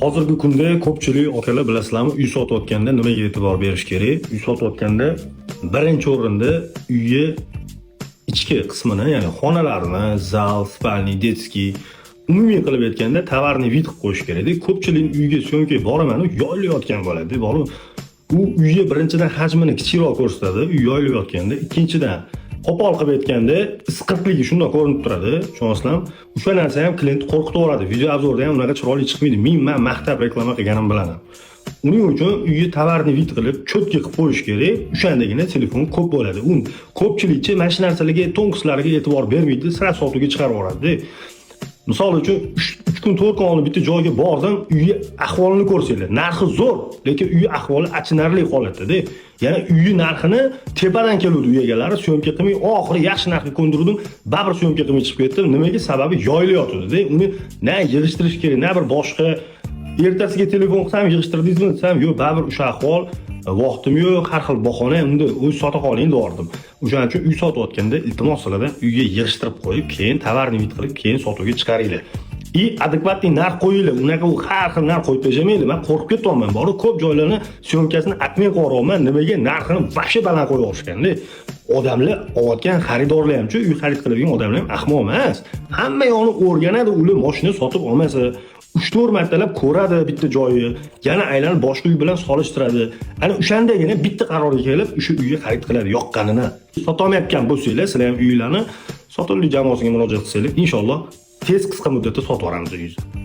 Hozirgi kunda ko'pchilik akalar bilasizlarmi, uy sotayotganda nimaga e'tibor berish kerak? Uy sotayotganda birinchi o'rinda uyni ichki qismini, ya'ni xonalarini, zal, spalniy, detskiy, umumiy qilib aytganda tovarni vid qilib qo'yish kerak. Ko'pchilik uyga syomka boraman, yoyilayotgan bo'ladi. U uyga birinchidan hajmini kichikroq ko'rsatadi, uy yoyilayotganda, ikkinchidan qo'pol qilib aytganda isqirtligi shunday ko'rinib turadi. Tushunasizlarmi? O'sha narsa ham klientni qo'rqitib yuboradi. Video obzorda ham unaqa chiroyli chiqmaydi. Men maqtab reklama qilganim bilaman. Uning uchun uyga tovarni vid qilib, cho'tka qilib qo'yish kerak. O'shandagina telefon ko'p bo'ladi. Ko'pchilikcha mana shu narsalarga, tonkislariga e'tibor bermaydi, sira sotuvga chiqarib yuboradi. Misol uchun 3 kun 4 kun olib bitta joyga bordim, uyi ahvolini ko'rsanglar. Narxi zo'r, lekin uyi ahvoli achinarli holatda. Ya'ni uyi narxini tepadan keluvdi uy egalari, syomka qilmay, oxiri yaxshi narxga ko'ndirdim, baribir syomka qilmay chiqib ketdi. Nimaga? Sababi yoyilayotdi. Uni na yig'ishtirish kerak, na bir boshqa ertasiga telefon qilsam yig'ishtirdingizmi desam, yo'q, baribir o'sha ahvol, vaqtim yo'q, har xil bahona, unda uy sota qoling dedim. O'shaning uchun uy sotayotganda iltimos sizlardan uyga yig'ishtirib qo'yib, keyin tovarni vid qilib, keyin sotuvga chiqaringlar. Adekvatli narx qo'yinglar. Unaqa u har xil narx qo'yib tashamaydi. Men qo'rqib ketyapman. Ko'p joylarni syomkasini atmay qo'yapman. Nimaga? Narxini vaqti baland qo'yib olishganda. Odamlar olayotgan xaridorlar ham uy xarid qiladigan odamlar ham ahmoq emas. Hamma yo'lni o'rganadi, ular mashina sotib olmasa 3-4 martalab ko'radi bitta joyi, yana aylanib boshqa uy bilan solishtiradi. Ana o'shandagina bitta qarorga kelib, o'sha uyga xarid qiladi yoqqanini. Sotolmayotgan bo'lsanglar, sizlar ham uylarni sotuvli jamoasiga murojaat qilsanglar, inshaalloh tez qisqa muddatda sotib yuboramiz uyingizni.